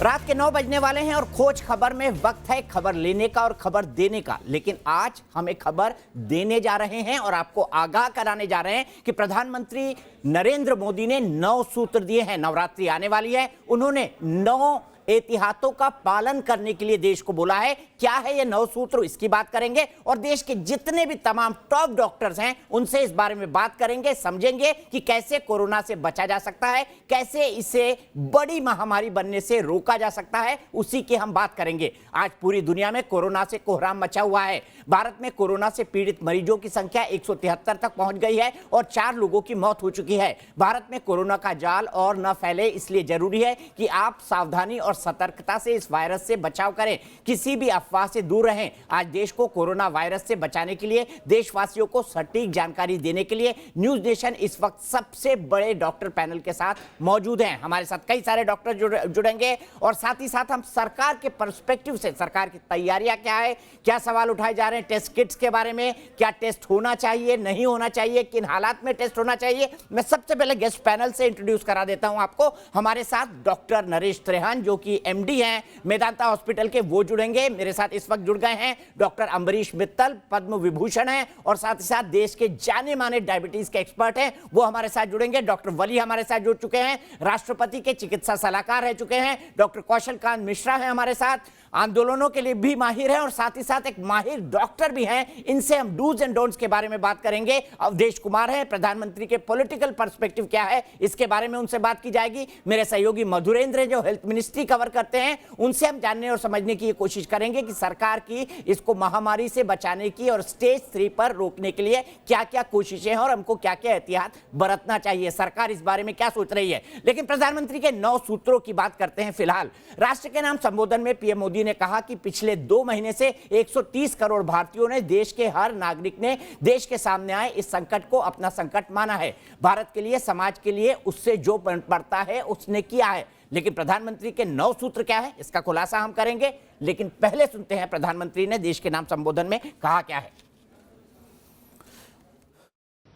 रात के 9 बजने वाले हैं और खोज खबर में वक्त है खबर लेने का और खबर देने का। लेकिन आज हमें खबर देने जा रहे हैं और आपको आगाह कराने जा रहे हैं कि प्रधानमंत्री नरेंद्र मोदी ने 9 सूत्र दिए हैं। नवरात्रि आने वाली है, उन्होंने 9 एहतियातों का पालन करने के लिए देश को बोला है। क्या है ये 9 सूत्र, इसकी बात करेंगे और देश के जितने भी तमाम टॉप डॉक्टर्स हैं उनसे इस बारे में बात करेंगे, समझेंगे कि कैसे कोरोना से बचा जा सकता है, कैसे इसे बड़ी महामारी बनने से रोका जा सकता है, उसी की हम बात करेंगे। आज पूरी दुनिया में कोरोना से कोहराम मचा हुआ है। भारत में कोरोना से पीड़ित मरीजों की संख्या 173 तक पहुंच गई है और 4 लोगों की मौत हो चुकी है। भारत में कोरोना का जाल और न फैले, इसलिए जरूरी है कि आप सावधानी और सतर्कता से इस वायरस से बचाव करें, किसी भी अफवाह से दूर रहें। आज देश को कोरोना वायरस से बचाने के लिए, देशवासियों को सटीक जानकारी देने के लिए न्यूज नेशन इस वक्त सबसे बड़े डॉक्टर पैनल के साथ मौजूद हैं। हमारे साथ कई सारे डॉक्टर जुड़ेंगे और साथ ही साथ हम सरकार के पर्सपेक्टिव से, सरकार की तैयारियां क्या है, क्या सवाल उठाए जा रहे हैं टेस्ट किट्स के बारे में, क्या टेस्ट होना चाहिए, नहीं होना चाहिए, किन हालात में टेस्ट होना चाहिए। मैं सबसे पहले गेस्ट पैनल से इंट्रोड्यूस करा देता हूं आपको। हमारे साथ डॉक्टर नरेश त्रेहन जो कि एमडी हैं मेदांता हॉस्पिटल के, वो जुड़ेंगे। मेरे साथ इस वक्त जुड़ गए हैं डॉक्टर अम्बरीश मित्तल, पद्म विभूषण हैं और साथ ही साथ देश के जाने माने डायबिटीज के एक्सपर्ट हैं, वो हमारे साथ जुड़ेंगे। डॉक्टर वली हमारे साथ जुड़ चुके हैं, राष्ट्रपति के चिकित्सा सलाहकार रह चुके हैं। डॉक्टर कौशल कांत मिश्रा हैं हमारे साथ, आंदोलनों के लिए भी माहिर हैं और साथ ही साथ एक माहिर डॉक्टर भी हैं। इनसे हम डूज एंड डोंट्स के बारे में बात करेंगे। अवधेश कुमार हैं, प्रधानमंत्री के पॉलिटिकल पर्सपेक्टिव क्या है इसके बारे में उनसे बात की जाएगी। मेरे सहयोगी मधुरेंद्र जो हेल्थ मिनिस्ट्री कवर करते हैं, उनसे हम जानने और समझने की कोशिश करेंगे कि सरकार की इसको महामारी से बचाने की और स्टेज 3 पर रोकने के लिए क्या क्या कोशिशें हैं और हमको क्या क्या एहतियात बरतना चाहिए, सरकार इस बारे में क्या सोच रही है। लेकिन प्रधानमंत्री के 9 सूत्रों की बात करते हैं। फिलहाल राष्ट्र के नाम संबोधन में पीएम मोदी ने कहा कि पिछले 2 महीने से 130 करोड़ भारतीयों ने, देश के हर नागरिक ने देश के सामने आए इस संकट को अपना संकट माना है। भारत के लिए, समाज के लिए उससे जो पड़ता है उसने किया है। लेकिन प्रधानमंत्री के 9 सूत्र क्या है, इसका खुलासा हम करेंगे। लेकिन पहले सुनते हैं प्रधानमंत्री ने देश के नाम संबोधन में कहा क्या है।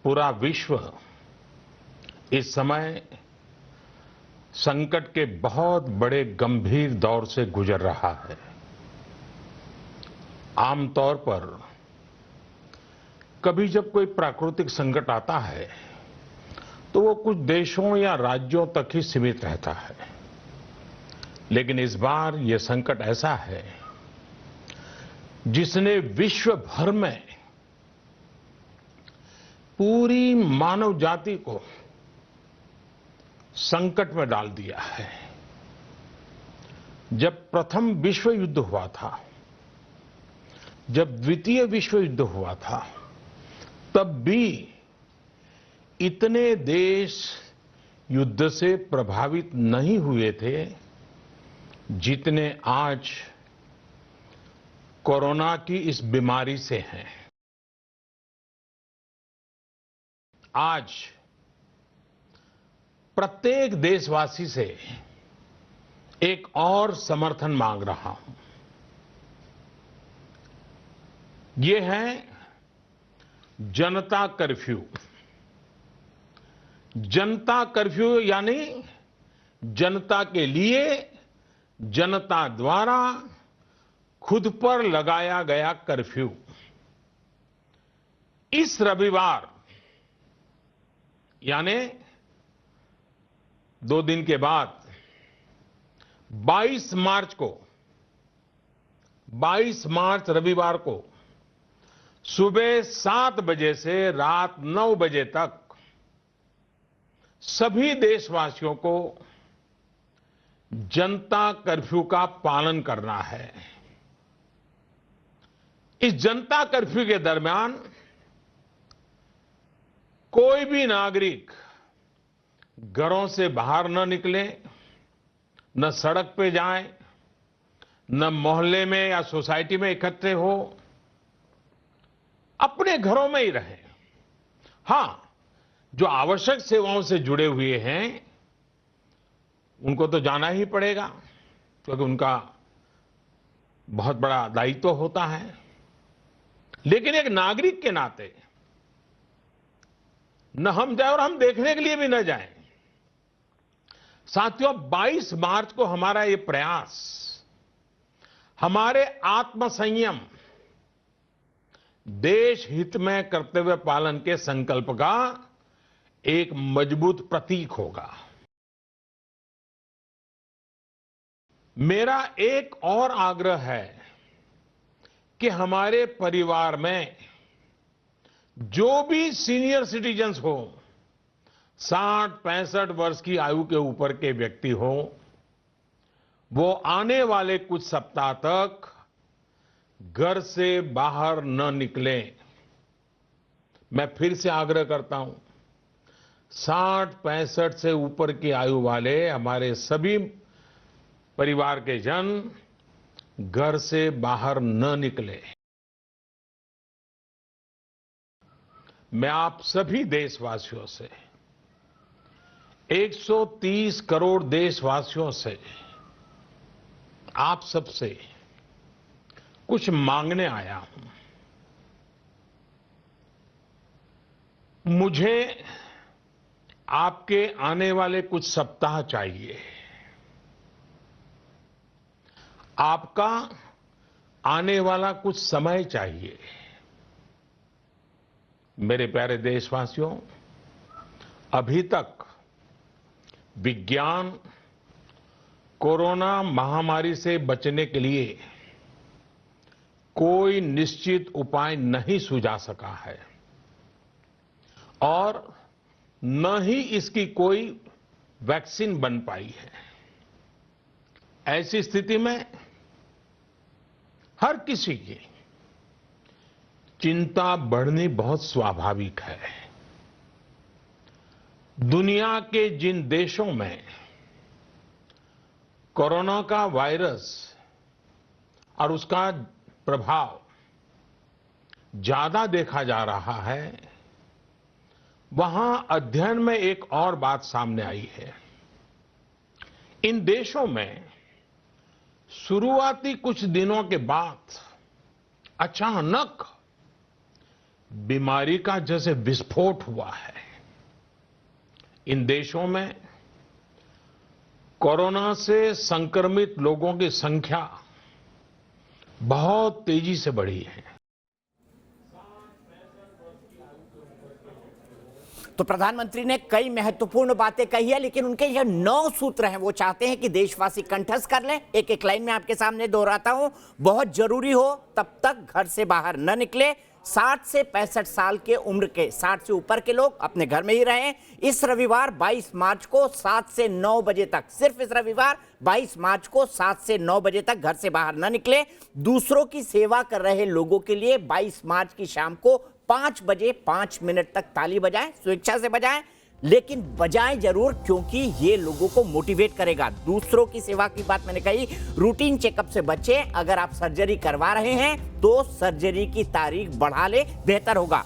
पूरा विश्व इस समय संकट के बहुत बड़े गंभीर दौर से गुजर रहा है। आमतौर पर कभी जब कोई प्राकृतिक संकट आता है तो वो कुछ देशों या राज्यों तक ही सीमित रहता है, लेकिन इस बार ये संकट ऐसा है जिसने विश्व भर में पूरी मानव जाति को संकट में डाल दिया है। जब प्रथम विश्व युद्ध हुआ था, जब द्वितीय विश्व युद्ध हुआ था, तब भी इतने देश युद्ध से प्रभावित नहीं हुए थे जितने आज कोरोना की इस बीमारी से हैं। आज प्रत्येक देशवासी से एक और समर्थन मांग रहा हूं। ये है जनता कर्फ्यू। जनता कर्फ्यू यानी जनता के लिए, जनता द्वारा खुद पर लगाया गया कर्फ्यू। इस रविवार यानी 2 दिन के बाद 22 मार्च रविवार को सुबह 7 बजे से रात 9 बजे तक सभी देशवासियों को जनता कर्फ्यू का पालन करना है। इस जनता कर्फ्यू के दरमियान कोई भी नागरिक घरों से बाहर न निकले, न सड़क पे जाए, न मोहल्ले में या सोसाइटी में इकट्ठे हो, अपने घरों में ही रहे। हां, जो आवश्यक सेवाओं से जुड़े हुए हैं उनको तो जाना ही पड़ेगा, क्योंकि उनका बहुत बड़ा दायित्व होता है। लेकिन एक नागरिक के नाते न हम जाए और हम देखने के लिए भी न जाएं। साथियों, 22 मार्च को हमारा ये प्रयास हमारे आत्मसंयम, देश हित में कर्तव्य पालन के संकल्प का एक मजबूत प्रतीक होगा। मेरा एक और आग्रह है कि हमारे परिवार में जो भी सीनियर सिटीजन्स हो, 60-65 वर्ष की आयु के ऊपर के व्यक्ति हो, वो आने वाले कुछ सप्ताह तक घर से बाहर न निकलें। मैं फिर से आग्रह करता हूं, 60-65 से ऊपर की आयु वाले हमारे सभी परिवार के जन घर से बाहर न निकले। मैं आप सभी देशवासियों से, 130 करोड़ देशवासियों से, आप सबसे कुछ मांगने आया हूं। मुझे आपके आने वाले कुछ सप्ताह चाहिए। आपका आने वाला कुछ समय चाहिए। मेरे प्यारे देशवासियों, अभी तक विज्ञान कोरोना महामारी से बचने के लिए कोई निश्चित उपाय नहीं सुझा सका है और न ही इसकी कोई वैक्सीन बन पाई है। ऐसी स्थिति में हर किसी की चिंता बढ़नी बहुत स्वाभाविक है। दुनिया के जिन देशों में कोरोना का वायरस और उसका प्रभाव ज्यादा देखा जा रहा है, वहां अध्ययन में एक और बात सामने आई है। इन देशों में शुरुआती कुछ दिनों के बाद अचानक बीमारी का जैसे विस्फोट हुआ है। इन देशों में कोरोना से संक्रमित लोगों की संख्या बहुत तेजी से बढ़ी है। तो प्रधानमंत्री ने कई महत्वपूर्ण बातें कही है, लेकिन उनके ये 9 सूत्र हैं, वो चाहते हैं कि देशवासी कंठस्थ कर लें। एक एक लाइन में आपके सामने दोहराता हूं। बहुत जरूरी हो तब तक घर से बाहर न निकले। 60 से 65 साल के उम्र के, 60 से ऊपर के लोग अपने घर में ही रहें। इस रविवार 22 मार्च को 7 से 9 बजे तक, सिर्फ इस रविवार 22 मार्च को 7 से 9 बजे तक घर से बाहर न निकले। दूसरों की सेवा कर रहे लोगों के लिए 22 मार्च की शाम को 5 बजे 5 मिनट तक ताली बजाएं, स्वेच्छा से बजाएं, लेकिन बजाएं जरूर, क्योंकि ये लोगों को मोटिवेट करेगा। दूसरों की सेवा की बात मैंने कही। रूटीन चेकअप से बचें। अगर आप सर्जरी करवा रहे हैं तो सर्जरी की तारीख बढ़ा ले, बेहतर होगा।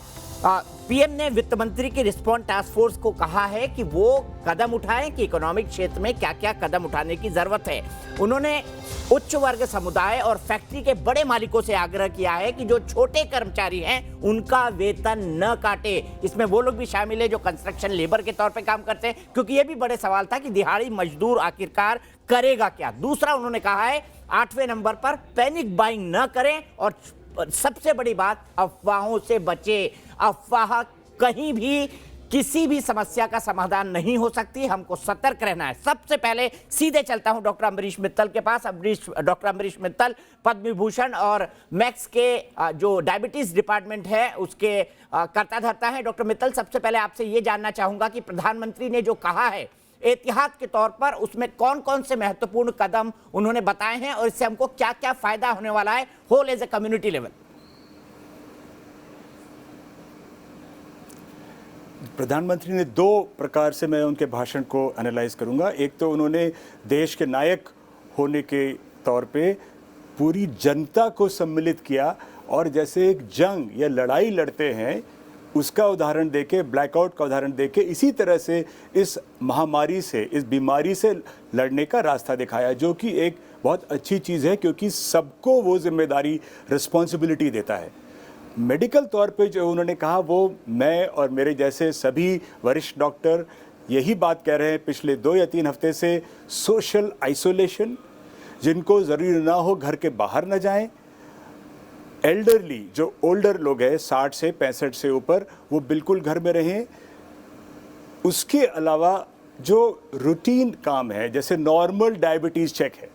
पीएम ने वित्त मंत्री की रिस्पॉन्स टास्क फोर्स को कहा है कि वो कदम उठाएं कि इकोनॉमिक क्षेत्र में क्या क्या कदम उठाने की जरूरत है। उन्होंने उच्च वर्ग समुदाय और फैक्ट्री के बड़े मालिकों से आग्रह किया है कि जो छोटे कर्मचारी हैं उनका वेतन न काटे। इसमें वो लोग भी शामिल है जो कंस्ट्रक्शन लेबर के तौर पे काम करते हैं, क्योंकि ये भी बड़े सवाल था कि दिहाड़ी मजदूर आखिरकार करेगा क्या। दूसरा, उन्होंने कहा है 8वें नंबर पर पैनिक बाइंग न करें और सबसे बड़ी बात, अफवाहों से बचे। अफवाह कहीं भी किसी भी समस्या का समाधान नहीं हो सकती। हमको सतर्क रहना है। सबसे पहले सीधे चलता हूं डॉक्टर अम्बरीश मित्तल के पास। डॉक्टर अम्बरीश मित्तल पद्म विभूषण और मैक्स के जो डायबिटीज डिपार्टमेंट है उसके कर्ता धर्ता है। डॉक्टर मित्तल, सबसे पहले आपसे ये जानना चाहूंगा कि प्रधानमंत्री ने जो कहा है एहतियात के तौर पर, उसमें कौन कौन से महत्वपूर्ण कदम उन्होंने बताए हैं और इससे हमको क्या क्या फायदा होने वाला है whole as a community level. प्रधानमंत्री ने 2 प्रकार से मैं उनके भाषण को एनालाइज करूंगा। एक तो उन्होंने देश के नायक होने के तौर पे पूरी जनता को सम्मिलित किया और जैसे एक जंग या लड़ाई लड़ते हैं उसका उदाहरण देके, ब्लैकआउट का उदाहरण देके, इसी तरह से इस महामारी से, इस बीमारी से लड़ने का रास्ता दिखाया, जो कि एक बहुत अच्छी चीज़ है क्योंकि सबको वो जिम्मेदारी, रिस्पॉन्सिबिलिटी देता है। मेडिकल तौर पे जो उन्होंने कहा वो मैं और मेरे जैसे सभी वरिष्ठ डॉक्टर यही बात कह रहे हैं पिछले 2 या 3 हफ्ते से, सोशल आइसोलेशन, जिनको ज़रूरी ना हो घर के बाहर न जाएं, एल्डरली जो ओल्डर लोग हैं 60 से 65 से ऊपर, वो बिल्कुल घर में रहें। उसके अलावा जो रूटीन काम है, जैसे नॉर्मल डायबिटीज़ चेक है,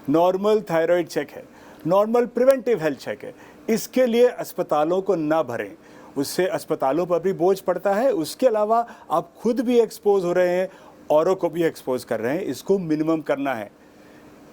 नॉर्मल थायराइड चेक है, नॉर्मल प्रिवेंटिव हेल्थ चेक है, इसके लिए अस्पतालों को ना भरें, उससे अस्पतालों पर भी बोझ पड़ता है। उसके अलावा आप खुद भी एक्सपोज हो रहे हैं, औरों को भी एक्सपोज कर रहे हैं, इसको मिनिमम करना है।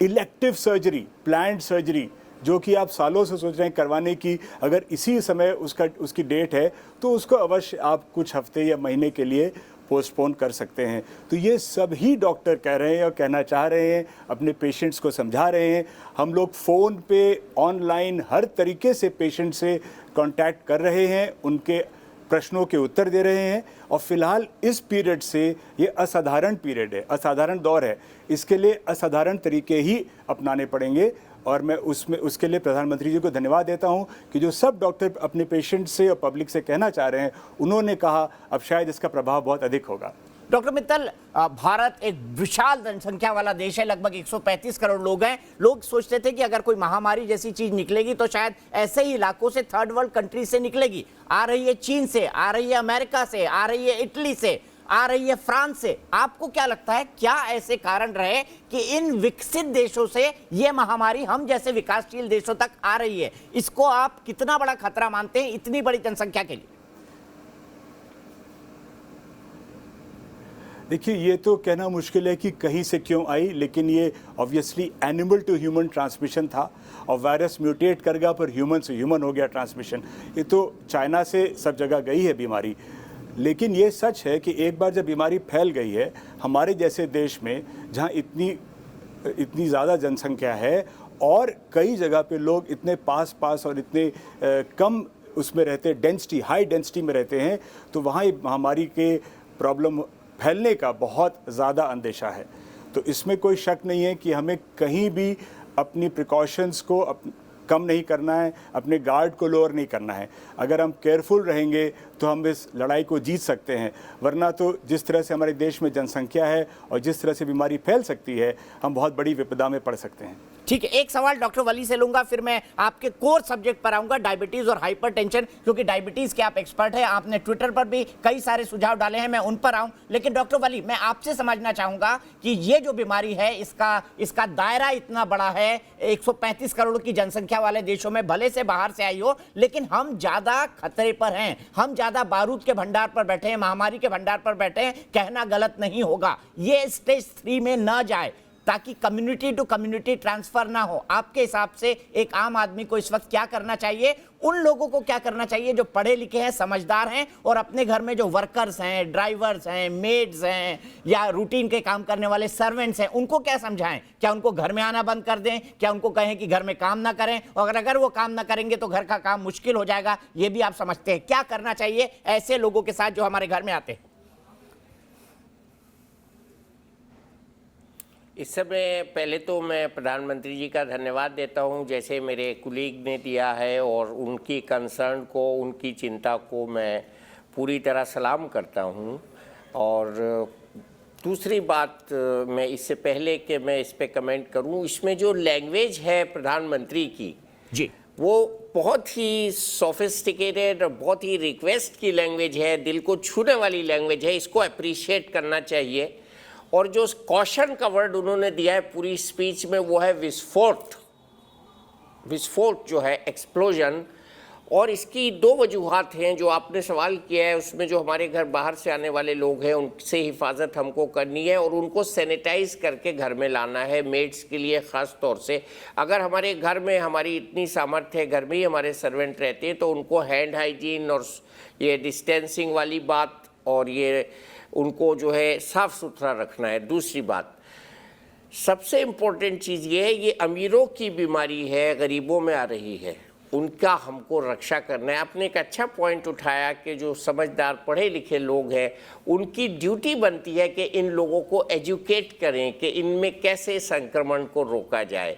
इलेक्टिव सर्जरी, प्लान्ड सर्जरी, जो कि आप सालों से सोच रहे हैं करवाने की, अगर इसी समय उसकी डेट है तो उसको अवश्य आप कुछ हफ्ते या महीने के लिए पोस्टपोन कर सकते हैं। तो ये सभी डॉक्टर कह रहे हैं और कहना चाह रहे हैं, अपने पेशेंट्स को समझा रहे हैं। हम लोग फ़ोन पे, ऑनलाइन, हर तरीके से पेशेंट से कांटेक्ट कर रहे हैं, उनके प्रश्नों के उत्तर दे रहे हैं। और फिलहाल इस पीरियड से, ये असाधारण पीरियड है, असाधारण दौर है, इसके लिए असाधारण तरीके ही अपनाने पड़ेंगे। और मैं उसके लिए प्रधानमंत्री जी को धन्यवाद देता हूं कि जो सब डॉक्टर अपने पेशेंट से और पब्लिक से कहना चाह रहे हैं, उन्होंने कहा। अब शायद इसका प्रभाव बहुत अधिक होगा। डॉक्टर मित्तल, भारत एक विशाल जनसंख्या वाला देश है, लगभग 135 करोड़ लोग हैं। लोग सोचते थे कि अगर कोई महामारी जैसी चीज निकलेगी तो शायद ऐसे ही इलाकों से, थर्ड वर्ल्ड कंट्री से निकलेगी। आ रही है चीन से, आ रही है अमेरिका से, आ रही है इटली से, आ रही है फ्रांस से। आपको क्या लगता है, क्या ऐसे कारण रहे कि इन विकसित देशों से ये महामारी हम जैसे विकासशील देशों तक आ रही है? इसको आप कितना बड़ा खतरा मानते हैं इतनी बड़ी जनसंख्या के लिए? देखिए, ये तो कहना मुश्किल है कि कहीं से क्यों आई, लेकिन ये obviously animal to human transmission था और वायरस म्यूटेट कर गया, पर ह्यूमन से ह्यूमन हो गया ट्रांसमिशन। ये तो चाइना से सब जगह गई है बीमारी। लेकिन ये सच है कि एक बार जब बीमारी फैल गई है हमारे जैसे देश में, जहाँ इतनी ज़्यादा जनसंख्या है और कई जगह पे लोग इतने पास और इतने कम उसमें रहते, डेंसिटी, हाई डेंसिटी में रहते हैं, तो वहाँ ये महामारी के प्रॉब्लम फैलने का बहुत ज़्यादा अंदेशा है। तो इसमें कोई शक नहीं है कि हमें कहीं भी अपनी प्रिकॉशंस को कम नहीं करना है, अपने गार्ड को लोअर नहीं करना है। अगर हम केयरफुल रहेंगे तो हम इस लड़ाई को जीत सकते हैं, वरना तो जिस तरह से हमारे देश में जनसंख्या है और जिस तरह से बीमारी फैल सकती है, हम बहुत बड़ी विपदा में पड़ सकते हैं। ठीक है, एक सवाल डॉक्टर वली से लूंगा, फिर मैं आपके कोर सब्जेक्ट पर आऊंगा, डायबिटीज और हाइपरटेंशन, क्योंकि डायबिटीज के आप एक्सपर्ट हैं, आपने ट्विटर पर भी कई सारे सुझाव डाले हैं, मैं उन पर आऊं। लेकिन डॉक्टर वली, मैं आपसे समझना चाहूंगा कि ये जो बीमारी है, इसका दायरा इतना बड़ा है, 135 करोड़ की जनसंख्या वाले देशों में, भले से बाहर से आई हो, लेकिन हम ज्यादा खतरे पर हैं, हम ज्यादा बारूद के भंडार पर बैठे हैं, महामारी के भंडार पर बैठे हैं। कहना गलत नहीं होगा, ये स्टेज 3 में न जाए ताकि कम्युनिटी टू कम्युनिटी ट्रांसफर ना हो। आपके हिसाब से एक आम आदमी को इस वक्त क्या करना चाहिए? उन लोगों को क्या करना चाहिए जो पढ़े लिखे हैं, समझदार हैं और अपने घर में जो वर्कर्स हैं, ड्राइवर्स हैं, मेड्स हैं या रूटीन के काम करने वाले सर्वेंट्स हैं, उनको क्या समझाएं? क्या उनको घर में आना बंद कर दें? क्या उनको कहें कि घर में काम ना करें? और अगर वो काम ना करेंगे तो घर का काम मुश्किल हो जाएगा, ये भी आप समझते हैं। क्या करना चाहिए ऐसे लोगों के साथ जो हमारे घर में आते हैं? इस समय पहले तो मैं प्रधानमंत्री जी का धन्यवाद देता हूं, जैसे मेरे कुलीग ने दिया है, और उनकी कंसर्न को, उनकी चिंता को मैं पूरी तरह सलाम करता हूं। और दूसरी बात, मैं इससे पहले कि मैं इस पे कमेंट करूं, इसमें जो लैंग्वेज है प्रधानमंत्री की जी, वो बहुत ही सोफिस्टिकेटेड और बहुत ही रिक्वेस्ट की लैंग्वेज है, दिल को छूने वाली लैंग्वेज है, इसको अप्रिशिएट करना चाहिए। और जो कॉशन का वर्ड उन्होंने दिया है पूरी स्पीच में, वो है विस्फोट। विस्फोट जो है, एक्सप्लोजन। और इसकी 2 वजूहात हैं जो आपने सवाल किया है, उसमें जो हमारे घर बाहर से आने वाले लोग हैं उनसे हिफाजत हमको करनी है और उनको सैनिटाइज करके घर में लाना है, मेड्स के लिए ख़ास तौर से। अगर हमारे घर में हमारी इतनी सामर्थ्य है, घर में ही हमारे सर्वेंट रहते हैं, तो उनको हैंड हाइजीन और ये डिस्टेंसिंग वाली बात, और ये उनको जो है साफ़ सुथरा रखना है। दूसरी बात, सबसे इम्पोर्टेंट चीज़ ये है, ये अमीरों की बीमारी है, गरीबों में आ रही है, उनका हमको रक्षा करना है। आपने एक अच्छा पॉइंट उठाया कि जो समझदार पढ़े लिखे लोग हैं, उनकी ड्यूटी बनती है कि इन लोगों को एजुकेट करें कि इनमें कैसे संक्रमण को रोका जाए।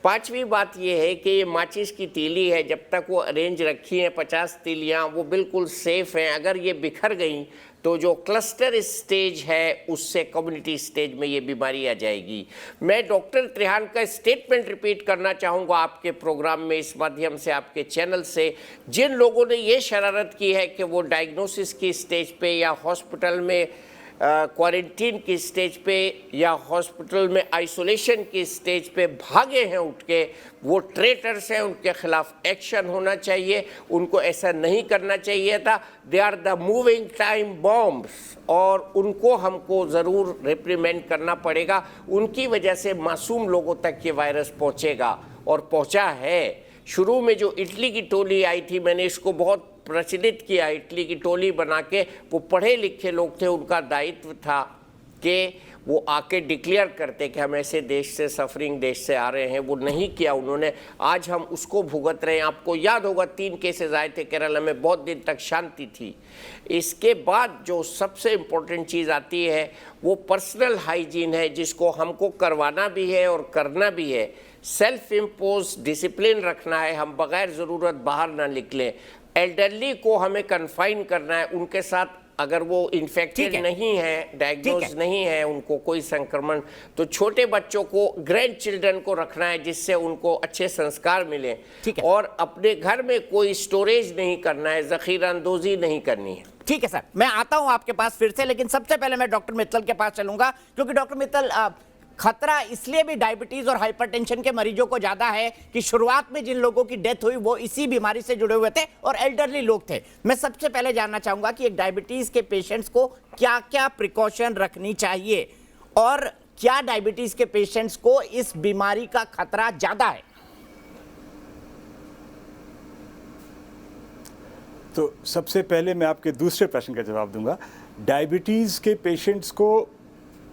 पांचवी बात यह है कि ये माचिस की तीली है, जब तक वो अरेंज रखी हैं 50 तीलियां, वो बिल्कुल सेफ हैं। अगर ये बिखर गई तो जो क्लस्टर स्टेज है उससे कम्युनिटी स्टेज में ये बीमारी आ जाएगी। मैं डॉक्टर त्रेहान का स्टेटमेंट रिपीट करना चाहूँगा आपके प्रोग्राम में, इस माध्यम से, आपके चैनल से। जिन लोगों ने ये शरारत की है कि वो डायग्नोसिस की स्टेज पे या हॉस्पिटल में क्वारंटीन की स्टेज पे या हॉस्पिटल में आइसोलेशन की स्टेज पे भागे हैं उठ के, वो ट्रेटर्स हैं, उनके खिलाफ एक्शन होना चाहिए। उनको ऐसा नहीं करना चाहिए था। They are the moving time bombs और उनको हमको ज़रूर रिप्रीमेंड करना पड़ेगा। उनकी वजह से मासूम लोगों तक ये वायरस पहुँचेगा और पहुँचा है। शुरू में जो इटली की टोली आई थी, मैंने इसको बहुत प्रचलित किया। इटली की टोली बना के, वो पढ़े लिखे लोग थे, उनका दायित्व था कि वो आके डिक्लेयर करते कि हम ऐसे देश से, सफरिंग देश से आ रहे हैं। वो नहीं किया उन्होंने। आज हम उसको भुगत रहे हैं। आपको याद होगा 3 केसेस आए थे केरला में, बहुत दिन तक शांति थी। इसके बाद जो सबसे इम्पोर्टेंट चीज़ आती है वो पर्सनल हाइजीन है, जिसको हमको करवाना भी है और करना भी है। सेल्फ इम्पोज डिसिप्लिन रखना है, हम बगैर ज़रूरत बाहर ना निकलें। एल्डरली को हमें कन्फाइन करना है, उनके साथ अगर वो इन्फेक्टेड नहीं है, डायग्नोज नहीं है, उनको कोई संक्रमण, तो छोटे बच्चों को, ग्रैंड चिल्ड्रन को रखना है, जिससे उनको अच्छे संस्कार मिले। और अपने घर में कोई स्टोरेज नहीं करना है, ज़ख़ीरा अंदोज़ी नहीं करनी है। ठीक है सर, मैं आता हूं आपके पास फिर से, लेकिन सबसे पहले मैं डॉक्टर मित्तल के पास चलूंगा, क्योंकि डॉक्टर मित्तल, खतरा इसलिए भी डायबिटीज और हाइपरटेंशन के मरीजों को ज्यादा है कि शुरुआत में जिन लोगों की डेथ हुई वो इसी बीमारी से जुड़े हुए थे और एल्डरली लोग थे। मैं सबसे पहले जानना चाहूंगा कि एक डायबिटीज के पेशेंट्स को क्या क्या प्रिकॉशन रखनी चाहिए और क्या डायबिटीज के पेशेंट्स को इस बीमारी का खतरा ज्यादा है? तो सबसे पहले मैं आपके दूसरे प्रश्न का जवाब दूंगा। डायबिटीज के पेशेंट्स को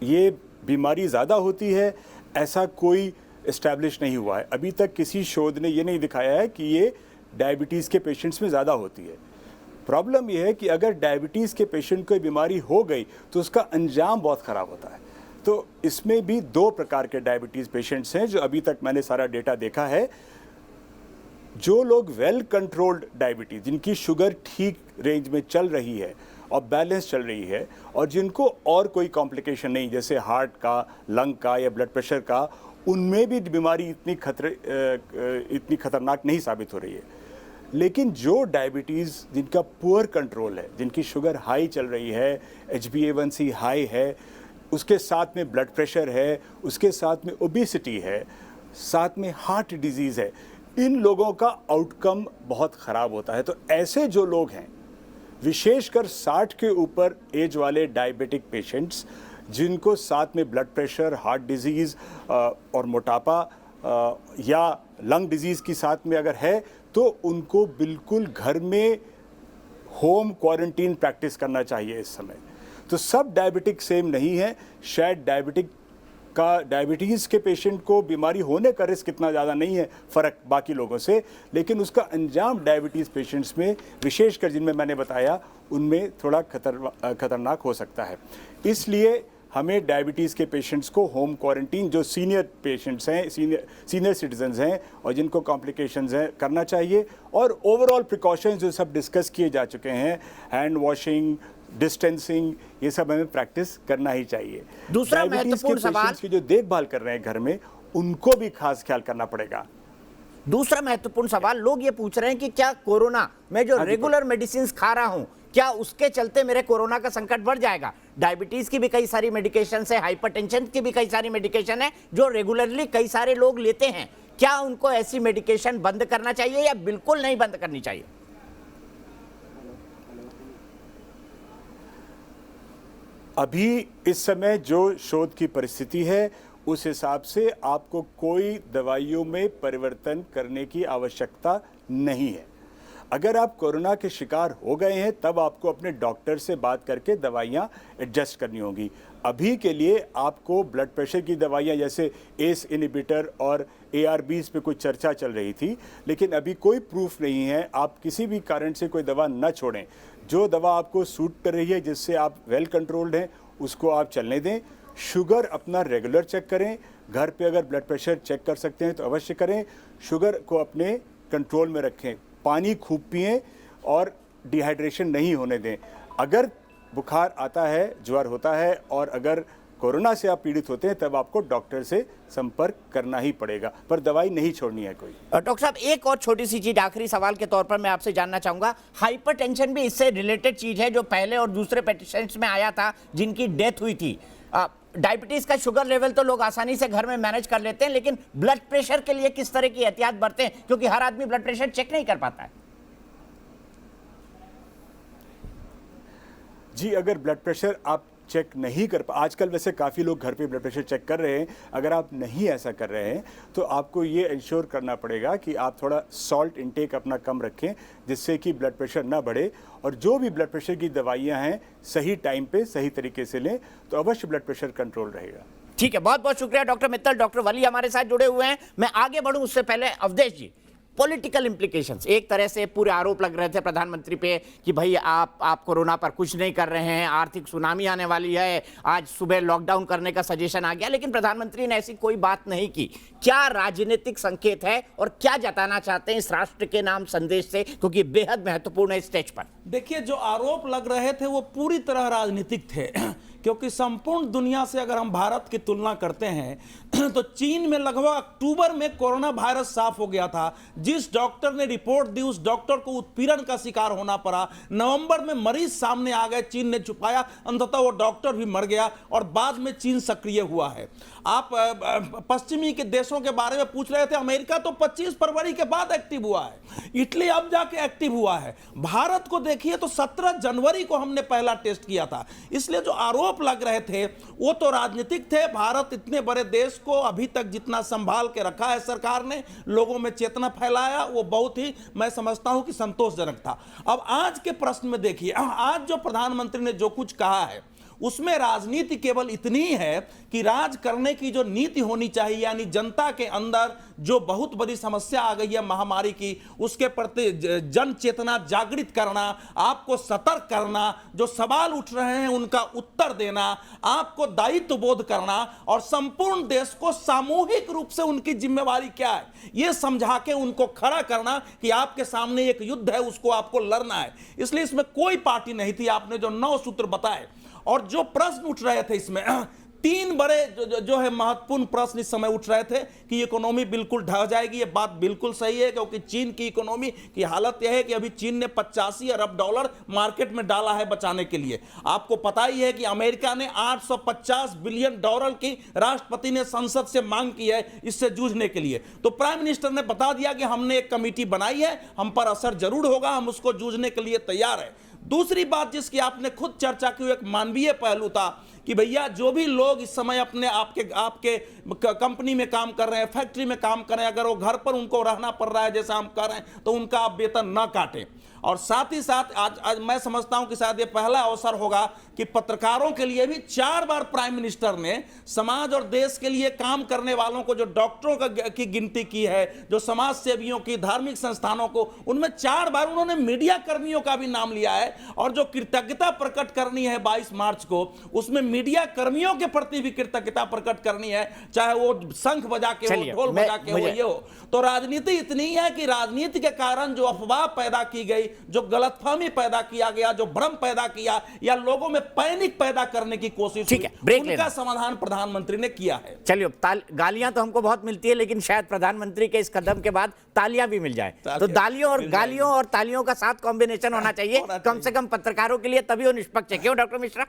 ये बीमारी ज़्यादा होती है, ऐसा कोई इस्टेब्लिश नहीं हुआ है। अभी तक किसी शोध ने ये नहीं दिखाया है कि ये डायबिटीज़ के पेशेंट्स में ज़्यादा होती है। प्रॉब्लम ये है कि अगर डायबिटीज़ के पेशेंट को बीमारी हो गई तो उसका अंजाम बहुत ख़राब होता है। तो इसमें भी 2 प्रकार के डायबिटीज़ पेशेंट्स हैं जो अभी तक मैंने सारा डेटा देखा है। जो लोग वेल कंट्रोल्ड डायबिटीज़, जिनकी शुगर ठीक रेंज में चल रही है और बैलेंस चल रही है, और जिनको और कोई कॉम्प्लिकेशन नहीं, जैसे हार्ट का, लंग का या ब्लड प्रेशर का, उनमें भी बीमारी इतनी खतरनाक नहीं साबित हो रही है। लेकिन जो डायबिटीज़ जिनका पुअर कंट्रोल है, जिनकी शुगर हाई चल रही है, HbA1c हाई है, उसके साथ में ब्लड प्रेशर है, उसके साथ में ओबेसिटी है, साथ में हार्ट डिजीज़ है, इन लोगों का आउटकम बहुत ख़राब होता है। तो ऐसे जो लोग हैं, विशेषकर 60 के ऊपर एज वाले डायबिटिक पेशेंट्स, जिनको साथ में ब्लड प्रेशर, हार्ट डिजीज़ और मोटापा या लंग डिजीज़ की साथ में अगर है, तो उनको बिल्कुल घर में होम क्वारंटीन प्रैक्टिस करना चाहिए इस समय। तो सब डायबिटिक सेम नहीं है। शायद डायबिटीज़ के पेशेंट को बीमारी होने का रिस्क इतना ज़्यादा नहीं है, फ़र्क बाकी लोगों से, लेकिन उसका अंजाम डायबिटीज़ पेशेंट्स में, विशेषकर जिनमें मैंने बताया, उनमें थोड़ा खतरनाक हो सकता है। इसलिए हमें डायबिटीज़ के पेशेंट्स को होम क्वारंटीन, जो सीनियर पेशेंट्स हैं, सीनियर सिटीजन्स हैं और जिनको कॉम्प्लिकेशंस हैं, करना चाहिए। और ओवरऑल प्रिकॉशंस जो सब डिस्कस किए जा चुके हैं, हैंड वॉशिंग, डिस्टेंसिंग, ये सब हमें प्रैक्टिस करना ही चाहिए। दूसरा महत्वपूर्ण सवाल की जो देखभाल कर रहे हैं घर में, उनको भी खास ख्याल करना पड़ेगा। दूसरा महत्वपूर्ण सवाल, लोग ये पूछ रहे हैं कि क्या कोरोना में जो रेगुलर मेडिसिन खा रहा हूं, क्या उसके चलते मेरे कोरोना का संकट बढ़ जाएगा? डायबिटीज की भी कई सारी मेडिकेशन है, हाइपरटेंशन की भी कई सारी मेडिकेशन है जो रेगुलरली कई सारे लोग लेते हैं। क्या उनको ऐसी मेडिकेशन बंद करना चाहिए या बिल्कुल नहीं बंद करनी चाहिए? अभी इस समय जो शोध की परिस्थिति है, उस हिसाब से आपको कोई दवाइयों में परिवर्तन करने की आवश्यकता नहीं है। अगर आप कोरोना के शिकार हो गए हैं, तब आपको अपने डॉक्टर से बात करके दवाइयाँ एडजस्ट करनी होंगी। अभी के लिए आपको ब्लड प्रेशर की दवाइयाँ, जैसे एस इनहिबिटर और ARBs पे कुछ चर्चा चल रही थी, लेकिन अभी कोई प्रूफ नहीं है। आप किसी भी कारण से कोई दवा न छोड़ें। जो दवा आपको सूट कर रही है, जिससे आप वेल कंट्रोल्ड हैं, उसको आप चलने दें। शुगर अपना रेगुलर चेक करें, घर पे अगर ब्लड प्रेशर चेक कर सकते हैं तो अवश्य करें। शुगर को अपने कंट्रोल में रखें, पानी खूब पिएं और डिहाइड्रेशन नहीं होने दें। अगर बुखार आता है, ज्वर होता है और अगर कोरोना से आप पीड़ित होते हैं तब आपको डॉक्टर से संपर्क करना ही पड़ेगा, पर दवाई नहीं छोड़नी है कोई। डॉक्टर साहब, एक और छोटी सी चीज आखिरी सवाल के तौर पर मैं आपसे जानना चाहूंगा, हाइपरटेंशन भी इससे रिलेटेड चीज है जो पहले और दूसरे पेशेंट्स में आया था जिनकी डेथ हुई थी। डायबिटीज का शुगर लेवल तो लोग आसानी से घर में मैनेज कर लेते हैं, लेकिन ब्लड प्रेशर के लिए किस तरह की एहतियात बरतें, क्योंकि हर आदमी ब्लड प्रेशर चेक नहीं कर पाता है। जी, अगर ब्लड प्रेशर आप चेक नहीं कर पा, आजकल वैसे काफ़ी लोग घर पे ब्लड प्रेशर चेक कर रहे हैं, अगर आप नहीं ऐसा कर रहे हैं तो आपको ये इंश्योर करना पड़ेगा कि आप थोड़ा सॉल्ट इंटेक अपना कम रखें, जिससे कि ब्लड प्रेशर ना बढ़े, और जो भी ब्लड प्रेशर की दवाइयां हैं सही टाइम पे सही तरीके से लें तो अवश्य ब्लड प्रेशर कंट्रोल रहेगा। ठीक है, बहुत बहुत शुक्रिया डॉक्टर मित्तल। डॉक्टर वली हमारे साथ जुड़े हुए हैं। मैं आगे बढ़ूं उससे पहले अवधेश जी, पॉलिटिकल इंप्लीकेशंस, एक तरह से पूरे आरोप लग रहे थे प्रधानमंत्री पे कि भाई आप कोरोना पर कुछ नहीं कर रहे हैं, आर्थिक सुनामी आने वाली है, आज सुबह लॉकडाउन करने का सजेशन आ गया, लेकिन प्रधानमंत्री ने ऐसी कोई बात नहीं की। क्या राजनीतिक संकेत है और क्या जताना चाहते हैं इस राष्ट्र के नाम संदेश से, क्योंकि बेहद महत्वपूर्ण है स्टेज पर? देखिए, जो आरोप लग रहे थे वो पूरी तरह राजनीतिक थे क्योंकि संपूर्ण दुनिया से अगर हम भारत की तुलना करते हैं तो चीन में लगभग अक्टूबर में कोरोना वायरस साफ हो गया था। जिस डॉक्टर ने रिपोर्ट दी उस डॉक्टर को उत्पीड़न का शिकार होना पड़ा। नवंबर में मरीज सामने आ गए, चीन ने छुपाया, अंततः वो डॉक्टर भी मर गया और बाद में चीन सक्रिय हुआ है। आप पश्चिमी के देशों के बारे में पूछ रहे थे, अमेरिका तो 25 फरवरी के बाद एक्टिव हुआ है, इटली अब जाके एक्टिव हुआ है। भारत को देखिए तो 17 जनवरी को हमने पहला टेस्ट किया था। इसलिए जो आरोप लग रहे थे वो तो राजनीतिक थे। भारत इतने बड़े देश को अभी तक जितना संभाल के रखा है सरकार ने, लोगों में चेतना फैलाया, वो बहुत ही मैं समझता हूं कि संतोषजनक था। अब आज के प्रश्न में देखिए, आज जो प्रधानमंत्री ने जो कुछ कहा है उसमें राजनीति केवल इतनी है कि राज करने की जो नीति होनी चाहिए, यानी जनता के अंदर जो बहुत बड़ी समस्या आ गई है महामारी की, उसके प्रति जन चेतना जागृत करना, आपको सतर्क करना, जो सवाल उठ रहे हैं उनका उत्तर देना, आपको दायित्व बोध करना और संपूर्ण देश को सामूहिक रूप से उनकी जिम्मेवारी क्या है यह समझा के उनको खड़ा करना कि आपके सामने एक युद्ध है, उसको आपको लड़ना है। इसलिए इसमें कोई पार्टी नहीं थी। आपने जो 9 सूत्र बताए और जो प्रश्न उठ रहे थे इसमें 3 बड़े जो है महत्वपूर्ण प्रश्न इस समय उठ रहे थे कि इकोनॉमी बिल्कुल ढह जाएगी। ये बात बिल्कुल सही है, क्योंकि चीन की इकोनॉमी की हालत यह है कि अभी चीन ने 85 अरब डॉलर मार्केट में डाला है बचाने के लिए। आपको पता ही है कि अमेरिका ने 850 बिलियन डॉलर की राष्ट्रपति ने संसद से मांग की है इससे जूझने के लिए। तो प्राइम मिनिस्टर ने बता दिया कि हमने एक कमेटी बनाई है, हम पर असर जरूर होगा, हम उसको जूझने के लिए तैयार है। दूसरी बात जिसकी आपने खुद चर्चा की, एक मानवीय पहलू था कि भैया जो भी लोग इस समय अपने आपके कंपनी में काम कर रहे हैं, फैक्ट्री में काम कर रहे हैं, अगर वो घर पर उनको रहना पड़ रहा है जैसा हम कर रहे हैं, तो उनका आप वेतन ना काटें। और साथ ही साथ आज मैं समझता हूं कि शायद ये पहला अवसर होगा कि पत्रकारों के लिए भी 4 बार प्राइम मिनिस्टर ने समाज और देश के लिए काम करने वालों को, जो डॉक्टरों की गिनती की है, जो समाज सेवियों की, धार्मिक संस्थानों को, उनमें 4 बार उन्होंने मीडिया कर्मियों का भी नाम लिया है। और जो कृतज्ञता प्रकट करनी है 22 मार्च को, उसमें मीडिया कर्मियों के प्रति भी कृतज्ञता प्रकट करनी है, चाहे वो शंख बजा के हो, ढोल बजा के हो, ये हो। तो राजनीति इतनी है कि राजनीति के कारण जो अफवाह पैदा की गई, जो गलतफहमी पैदा किया गया, जो भ्रम पैदा किया या लोगों में पैनिक पैदा करने की कोशिश ठीक है, ब्रेक उनका समाधान प्रधानमंत्री ने किया है। चलिए, गालियां तो हमको बहुत मिलती है, लेकिन शायद प्रधानमंत्री के इस कदम के बाद तालियां भी मिल जाए। तो गालियों और तालियों का साथ कॉम्बिनेशन होना चाहिए, कम से कम पत्रकारों के लिए, तभी वो निष्पक्ष है। क्यों डॉक्टर मिश्रा?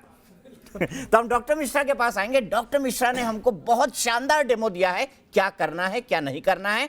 तो हम डॉक्टर मिश्रा के पास आएंगे। डॉक्टर मिश्रा ने हमको बहुत शानदार डेमो दिया है, क्या करना है क्या नहीं करना है।